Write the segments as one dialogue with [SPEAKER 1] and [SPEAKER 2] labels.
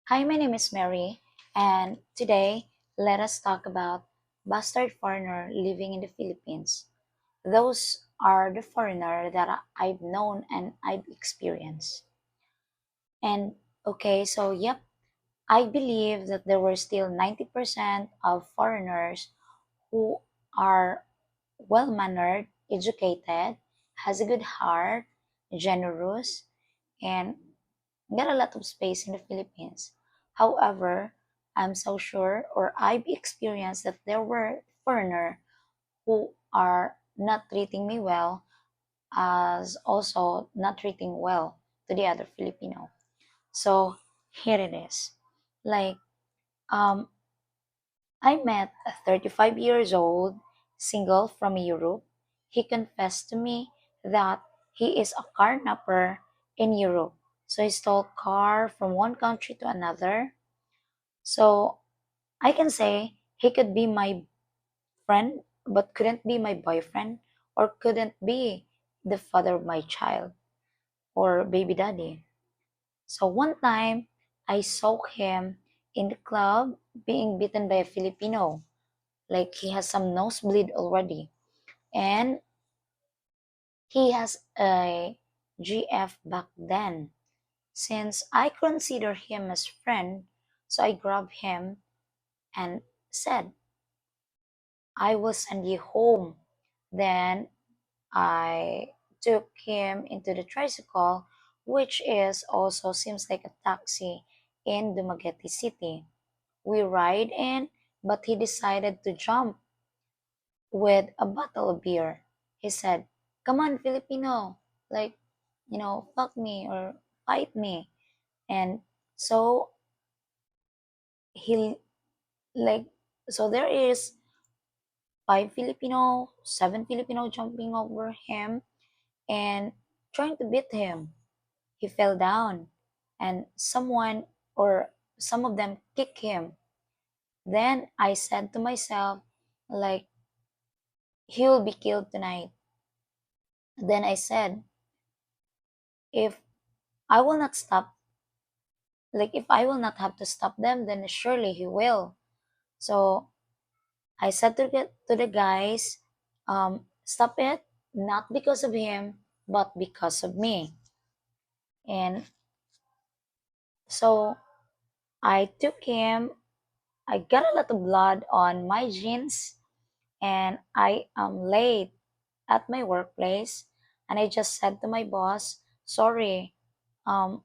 [SPEAKER 1] Hi, my name is Mary, and today let us talk about bastard foreigner living in the Philippines. Those are the foreigner that I've known and I've experienced. And okay, so yep, I believe that there were still 90% of foreigners who are well-mannered, educated, has a good heart, generous, and get a lot of space in the Philippines. However, I'm so sure or I've experienced that there were foreigners who are not treating me well as also not treating well to the other Filipino. So here it is. Like um I met a 35 years old single from Europe. He confessed to me that he is a carnapper in Europe. So he stole car from one country to another. So I can say he could be my friend, but couldn't be my boyfriend or couldn't be the father of my child or baby daddy. So one time I saw him in the club being beaten by a Filipino. Like he has some nosebleed already. And he has a GF back then. Since I consider him as friend, so I grabbed him and said, I will send you home. Then I took him into the tricycle, which is also seems like a taxi in Dumaguete City. We ride in, but he decided to jump with a bottle of beer. He said, come on, Filipino, like, fuck me or fight me. And so he, like, so there is five Filipino, seven Filipino jumping over him and trying to beat him. He fell down, and someone or some of them kicked him. Then I said to myself, like, he will be killed tonight. Then I said, if I will not stop, like, if I will not have to stop them, then surely he will. So I said to the guys, stop it, not because of him, but because of me. And so I took him. I got a lot of blood on my jeans, and I am late at my workplace. And I just said to my boss, sorry, um,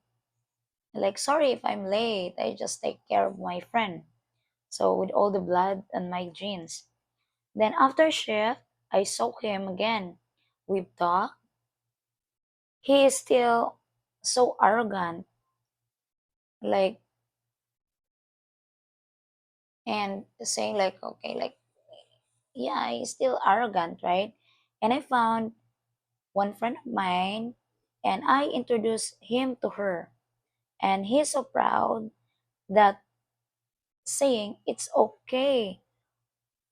[SPEAKER 1] sorry if I'm late. I just take care of my friend. So with all the blood on my jeans. Then after shift, I saw him again. We've talked. He is still so arrogant, like, and saying like, okay, like, yeah, he's still arrogant, right? And I found one friend of mine, and I introduced him to her. And he's so proud that saying it's okay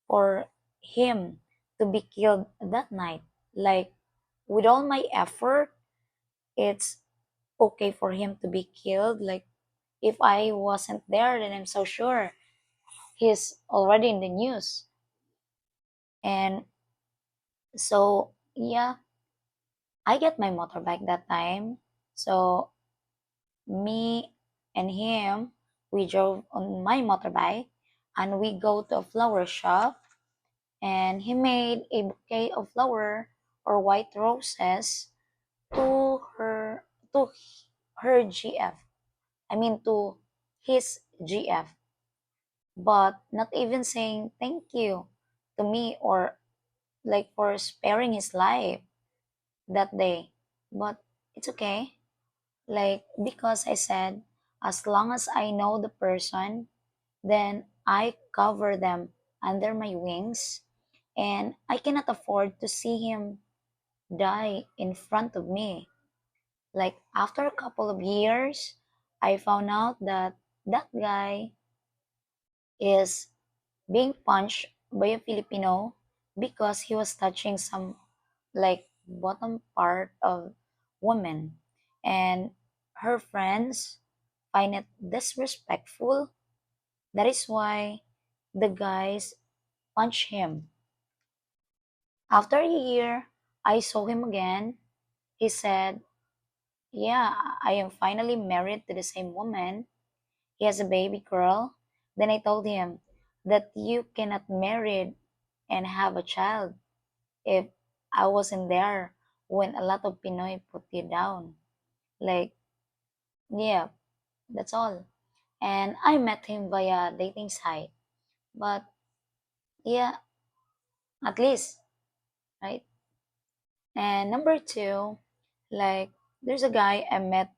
[SPEAKER 1] for him to be killed that night. Like, with all my effort, it's okay for him to be killed. Like, if I wasn't there, then I'm so sure he's already in the news. And so, yeah, I get my motorbike that time. So, me and him, we drove on my motorbike and we go to a flower shop, and he made a bouquet of flower or white roses to to her GF. I mean to his GF, but not even saying thank you to me or like for sparing his life that day. But it's okay. Like, because I said, as long as I know the person, then I cover them under my wings, and I cannot afford to see him die in front of me. Like, after a couple of years, I found out that that guy is being punched by a Filipino because he was touching some like bottom part of woman, and her friends find it disrespectful. That is why the guys punched him. After a year, I saw him again. He said, "Yeah, I am finally married to the same woman. He has a baby girl." Then I told him that you cannot marry and have a child if I wasn't there when a lot of Pinoy put you down. Like, yeah, that's all. And I met him via dating site. But yeah, at least, right? And number two, like, there's a guy I met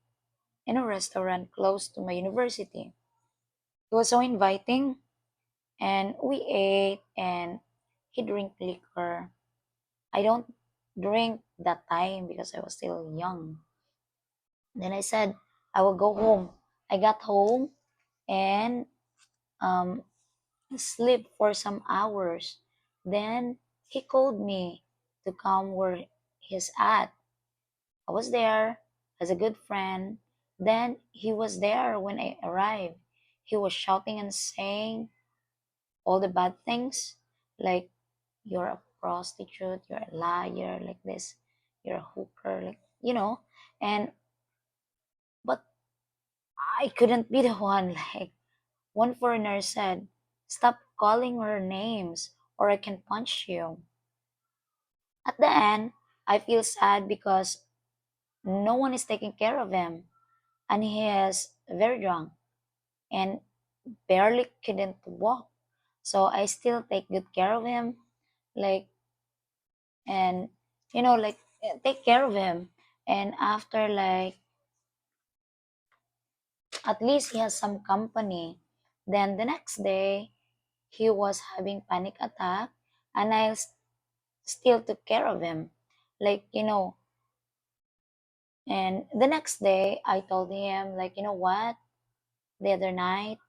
[SPEAKER 1] in a restaurant close to my university. He was so inviting, and we ate, and he drank liquor. I don't drink that time because I was still young. Then I said I will go home. I got home and um, sleep for some hours. Then he called me to come where he's at. I was there as a good friend. Then he was there when I arrived. He was shouting and saying all the bad things, like you're a prostitute, you're a liar, like this, you're a hooker, like and but I couldn't be the one. Like one foreigner said, "Stop calling her names or I can punch you." At the end, I feel sad because no one is taking care of him, and he is very drunk and barely couldn't walk. So I still take good care of him, like, and take care of him. And after, like, at least he has some company. Then the next day, he was having panic attack, and still took care of him, like, and the next day I told him, like, you know what, the other night,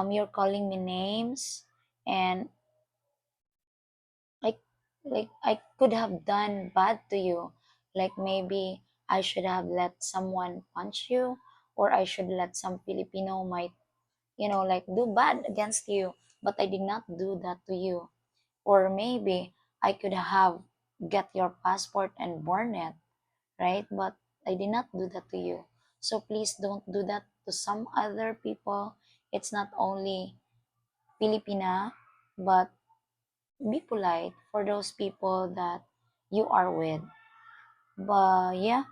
[SPEAKER 1] you're calling me names, and like I could have done bad to you. Like maybe I should have let someone punch you, or I should let some Filipino might, like, do bad against you, but I did not do that to you. Or maybe I could have get your passport and burn it, right? But I did not do that to you. So please don't do that to some other people. It's not only Filipina, but be polite for those people that you are with. But yeah,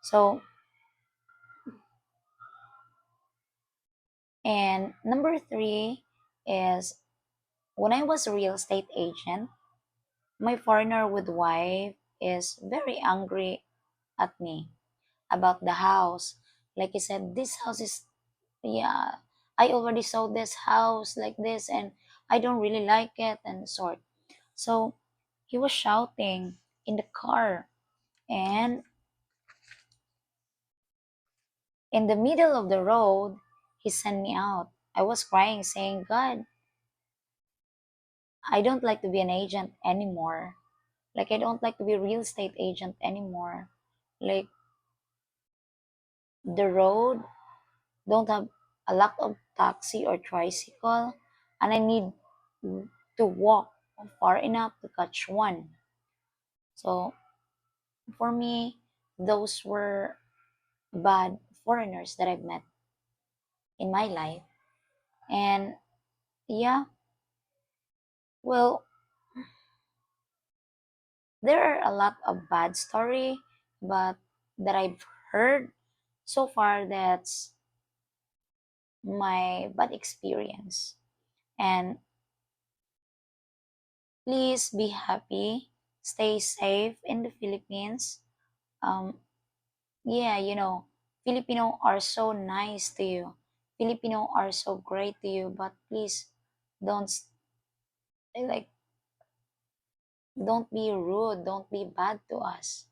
[SPEAKER 1] so, and number three is when I was a real estate agent, my foreigner with wife is very angry at me about the house. Like he said, this house is, yeah, I already saw this house like this, and I don't really like it, and sort. So he was shouting in the car, and in the middle of the road, he sent me out. I was crying, saying, God, I don't like to be an agent anymore. Like, I don't like to be a real estate agent anymore. Like, the road don't have a lot of taxi or tricycle, and I need to walk far enough to catch one. So, for me, those were bad foreigners that I've met in my life. And yeah, well, there are a lot of bad story, but that I've heard so far, that's my bad experience. And please be happy, stay safe in the Philippines. Um, yeah, Filipino are so nice to you. Filipino are so great to you, but please don't like don't be rude, don't be bad to us.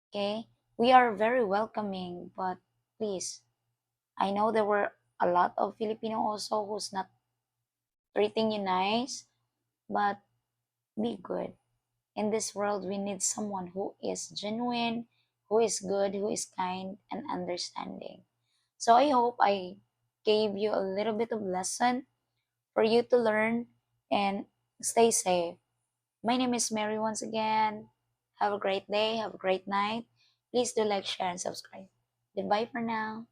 [SPEAKER 1] Okay? We are very welcoming, but please, I know there were a lot of Filipino also who's not treating you nice, but be good. In this world, we need someone who is genuine, who is good, who is kind and understanding. So I hope I gave you a little bit of lesson for you to learn and stay safe. My name is Mary once again. Have a great day, have a great night. Please do like, share, and subscribe. Goodbye for now.